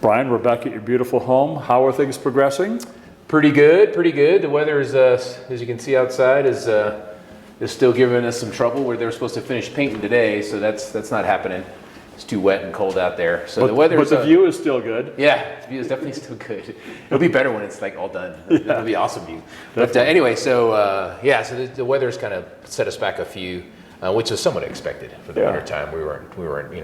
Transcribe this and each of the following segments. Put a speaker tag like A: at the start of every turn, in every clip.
A: Bryan, we're back at your beautiful home. How are things progressing?
B: Pretty good, pretty good. The weather is, as you can see outside, is still giving us some trouble. Where they're supposed to finish painting today, so that's not happening. It's too wet and cold out there. So the weather,
A: but the view is still good.
B: Yeah, the view is definitely still good. It'll be better when it's like all done. It'll be awesome view. But anyway, so yeah, so the weather's kind of set us back a few. Which was somewhat expected for the winter time. We weren't,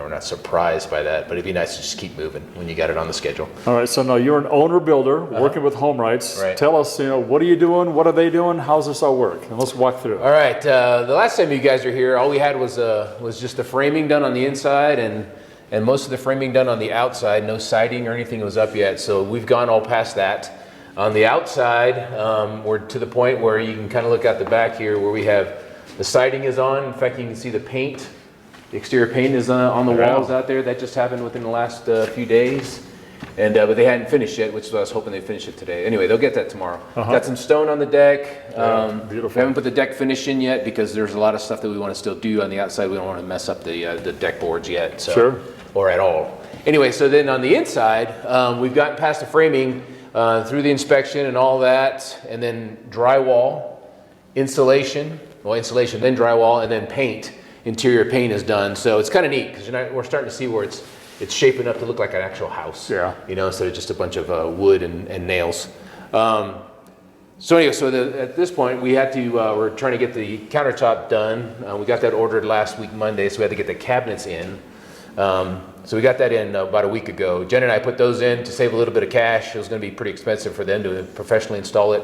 B: not surprised by that, but it'd be nice to just keep moving when you got it on the schedule.
A: All right, so now you're an owner builder working with HomeWrights.
B: Right.
A: Tell us, what are you doing? What are they doing? How's this all work? And let's walk through it.
B: All right, the last time you guys were here, all we had was just the framing done on the inside and most of the framing done on the outside. No siding or anything was up yet, so we've gone all past that. On the outside, we're to the point where you can kind of look out the back here where we have the siding is on. In fact, you can see the paint. The exterior paint is on the walls out there. That just happened within the last few days. And but they hadn't finished yet, which is what I was hoping they'd finish it today. Anyway, they'll get that tomorrow. Got some stone on the deck.
A: Beautiful.
B: We haven't put the deck finish in yet because there's a lot of stuff that we want to still do on the outside. We don't want to mess up the deck boards yet. So, or at all. Anyway, so then on the inside, we've gotten past the framing through the inspection and all that, and then drywall, insulation. Well, insulation, then drywall, and then paint. Interior paint is done, so it's kind of neat because we're starting to see where it's shaping up to look like an actual house. Yeah. Instead of just a bunch of wood and nails. So anyway, at this point we had to. We're trying to get the countertop done. We got that ordered last week Monday, so we had to get the cabinets in. So we got that in about a week ago. Jen and I put those in to save a little bit of cash. It was going to be pretty expensive for them to professionally install it.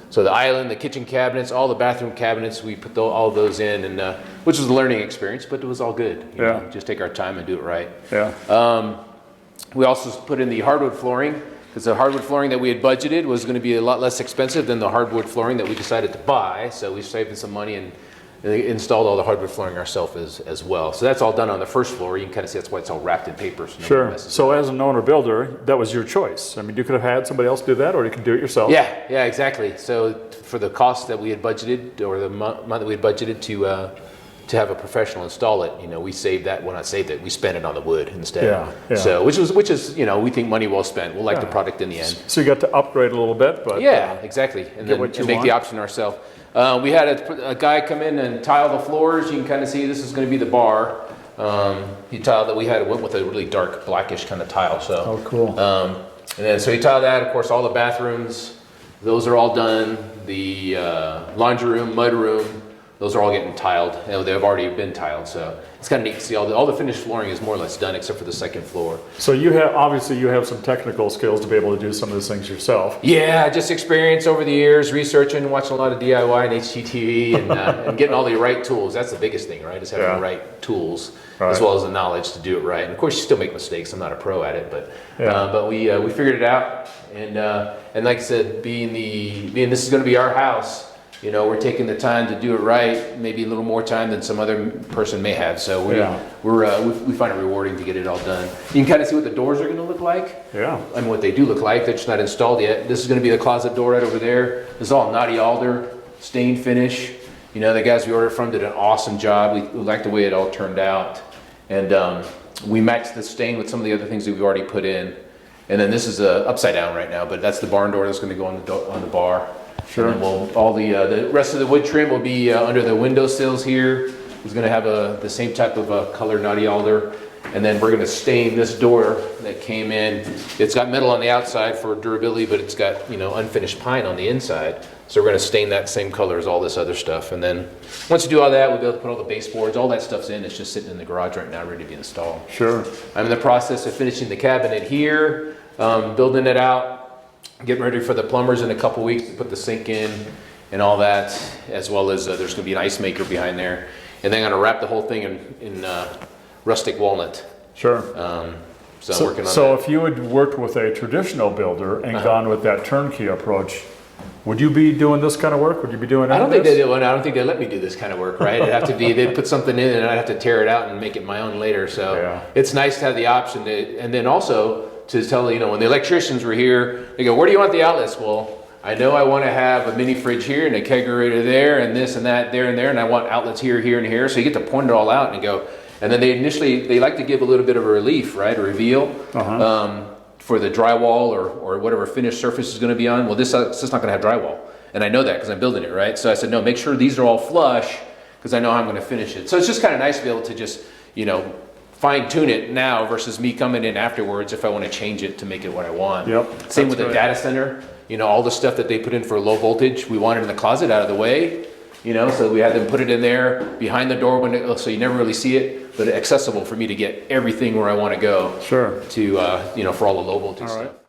B: So the island, the kitchen cabinets, all the bathroom cabinets, we put all of those in, and which was a learning experience, but it was all good. You know, just take our time and do it right. Yeah. We also put in the hardwood flooring, because the hardwood flooring that we had budgeted was going to be a lot less expensive than the hardwood flooring that we decided to buy. So we saved some money and installed all the hardwood flooring ourselves as well. So that's all done on the first floor. You can kind of see that's why it's all wrapped in paper. So
A: sure. So as an owner builder, that was your choice. I mean, you could have had somebody else do that, or you could do it yourself.
B: Yeah, exactly. So for the cost that we had budgeted, or the amount that we had budgeted to have a professional install it, we saved that. Well, not saved it. We spent it on the wood instead. Yeah. So which is we think money well spent. We'll like the product in the end.
A: So you got to upgrade a little bit, but
B: exactly, and then make the option ourselves. We had a guy come in and tile the floors. You can kind of see this is going to be the bar. He tiled that. Went with a really dark blackish kind of tile. So
A: cool.
B: And then so he tiled that. Of course, all the bathrooms, those are all done. The laundry room, mud room, those are all getting tiled. They've already been tiled, so it's kind of neat to see all the finished flooring is more or less done except for the second floor.
A: So you have some technical skills to be able to do some of those things yourself.
B: Yeah, just experience over the years, researching, watching a lot of DIY and HGTV, and getting all the right tools. That's the biggest thing, right? Is having the right tools as well as the knowledge to do it right. And of course, you still make mistakes. I'm not a pro at it, but we figured it out. And like I said, being this is going to be our house. We're taking the time to do it right, maybe a little more time than some other person may have. So we find it rewarding to get it all done. You can kind of see what the doors are going to look like. Yeah. I mean, what they do look like. They're just not installed yet. This is going to be the closet door right over there. This is all knotty alder, stained finish. The guys we ordered from did an awesome job. We liked the way it all turned out. And we matched the stain with some of the other things that we've already put in. And then this is upside down right now, but that's the barn door that's going to go on the bar. Sure. And then all the rest of the wood trim will be under the windowsills here. It's going to have the same type of color knotty alder. And then we're going to stain this door that came in. It's got metal on the outside for durability, but it's got unfinished pine on the inside. So we're going to stain that same color as all this other stuff. And then once you do all that, we'll be able to put all the baseboards. All that stuff's in. It's just sitting in the garage right now, ready to be installed. Sure. I'm in the process of finishing the cabinet here, building it out. Getting ready for the plumbers in a couple weeks to put the sink in and all that, as well as there's going to be an ice maker behind there. And then I'm going to wrap the whole thing in rustic walnut. Sure. So I'm working on that.
A: So if you had worked with a traditional builder and gone with that turnkey approach, would you be doing this kind of work? Would you be doing
B: I don't think they let me do this kind of work, right? It'd have to be, they'd put something in and I'd have to tear it out and make it my own later. So it's nice to have the option and then also to tell, when the electricians were here, they go, where do you want the outlets? Well, I know I want to have a mini fridge here and a kegerator there and this and that there and there, and I want outlets here, here, and here. So you get to point it all out and go, and then they like to give a little bit of a relief, right? A reveal. for the drywall or whatever finished surface is going to be on. Well, this is not going to have drywall, and I know that because I'm building it, right? So I said, no, make sure these are all flush because I know how I'm going to finish it. So it's just kind of nice to be able to just, you know, fine tune it now versus me coming in afterwards if I want to change it to make it what I want.
A: Yep.
B: Same with the
A: great.
B: data center. You know, all the stuff that they put in for low voltage, we wanted in the closet out of the way. You know, so we had them put it in there behind the door window, so you never really see it, but accessible for me to get everything where I want to go.
A: Sure.
B: To you know, for all the low voltage
A: All right.
B: stuff.